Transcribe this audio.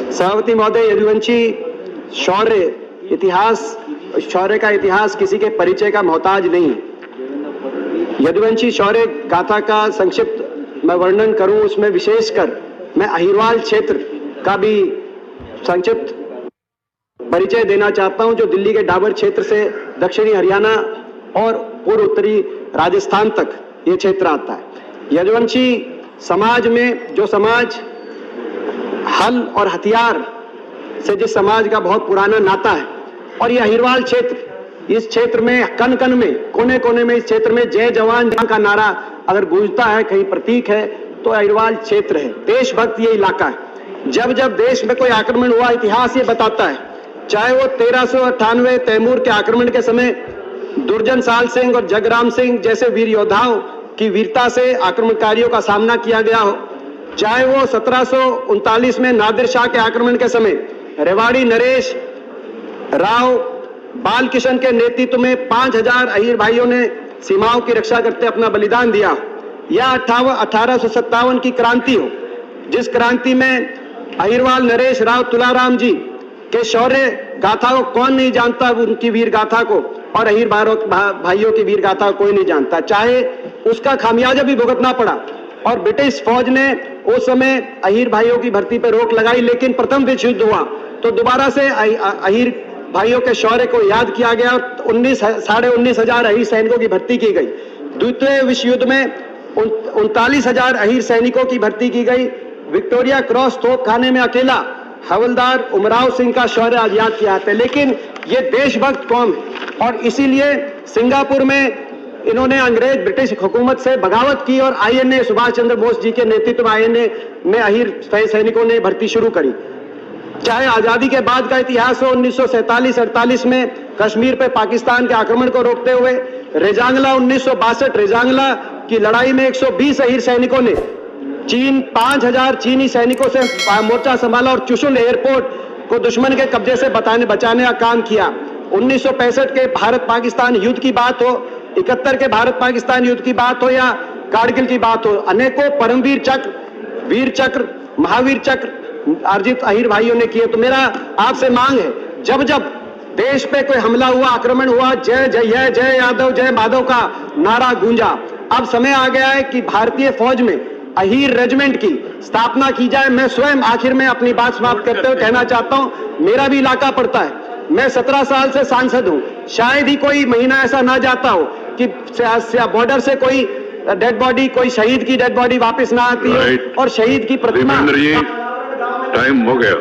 सभापति महोदय, यदुवंशी शौर्य का इतिहास किसी के परिचय का मोहताज नहीं। यदुवंशी शौर्य गाथा का संक्षिप्त मैं वर्णन करूं, उसमें विशेषकर मैं अहिरवाल क्षेत्र का भी संक्षिप्त परिचय देना चाहता हूं, जो दिल्ली के डाबर क्षेत्र से दक्षिणी हरियाणा और पूर्व उत्तरी राजस्थान तक ये क्षेत्र आता है। यदुवंशी समाज में जो समाज हल और हथियार से जिस समाज का बहुत पुराना नाता है, और ये अहिरवाल क्षेत्र, इस क्षेत्र में कन कन में, कोने कोने में, इस क्षेत्र में जय जवान का नारा अगर गूंजता है, कहीं प्रतीक है, तो अहिरवाल क्षेत्र है। देशभक्त ये इलाका है। जब जब देश में कोई आक्रमण हुआ, इतिहास ये बताता है, चाहे वो 1398 तैमूर के आक्रमण के समय दुर्जन साल सिंह और जगराम सिंह जैसे वीर योद्धाओं की वीरता से आक्रमणकारियों का सामना किया गया हो, चाहे वो 1739 में नादिर शाह के आक्रमण के समय रेवाड़ी नरेश राव बालकिशन के नेतृत्व में 5000 अहीर भाइयों ने सीमाओं की रक्षा करते अपना बलिदान दिया, या 1857 की क्रांति हो, जिस क्रांति में अहिरवाल नरेश राव तुलाराम जी के शौर्य गाथा को कौन नहीं जानता, उनकी वीर गाथा को, और अहीर भाइयों की वीर गाथा को कोई नहीं जानता। चाहे उसका खामियाजा भी भुगतना पड़ा, और ब्रिटिश फौज ने उस समय अहीर भाइयों की भर्ती पर रोक लगाई, लेकिन प्रथम विश्व युद्ध हुआ तो दोबारा से अहीर भाइयों के शौर्य को याद किया गया और 19,500 अहीर सैनिकों की भर्ती की गई। द्वितीय विश्व युद्ध में 39,000 अहीर सैनिकों की भर्ती की गई। विक्टोरिया क्रॉस तोपखाने में अकेला हवलदार उमराव सिंह का शौर्य आज याद किया जाता है। लेकिन ये देशभक्त कौम है, और इसीलिए सिंगापुर में इन्होंने अंग्रेज ब्रिटिश हुकूमत से बगावत की और आईएनए सुभाष चंद्र बोस जी के नेतृत्व में आईएनए में अहीर सैनिकों ने भर्ती शुरू करी। चाहे आजादी के बाद का इतिहास हो, 1947-48 में कश्मीर पे पाकिस्तान के आक्रमण को रोकते हुए रेजांगला 1962 रेजांगला की लड़ाई में 120 अहीर सैनिकों ने 5000 चीनी सैनिकों से मोर्चा संभाला और चुशुल एयरपोर्ट को दुश्मन के कब्जे से बचाने का काम किया। 1965 के भारत पाकिस्तान युद्ध की बात हो, 71 के भारत पाकिस्तान युद्ध की बात हो, या कारगिल की बात हो, अनेकों परमवीर चक्र, वीर चक्र, महावीर चक्र अर्जित अहीर भाइयों ने किए। तो मेरा आपसे मांग है, जब जब देश पे कोई हमला हुआ, आक्रमण हुआ, जय जय जय यादव जय माधव का नारा गूंजा। अब समय आ गया है कि भारतीय फौज में अहीर रेजिमेंट की स्थापना की जाए। मैं स्वयं आखिर में अपनी बात समाप्त करते हुए कहना चाहता हूं, मेरा भी इलाका पड़ता है, मैं 17 साल से सांसद हूं, शायद ही कोई महीना ऐसा ना जाता हो कि बॉर्डर से कोई डेड बॉडी, कोई शहीद की डेड बॉडी वापस ना आती है, और शहीद की प्रतिमा। टाइम हो गया।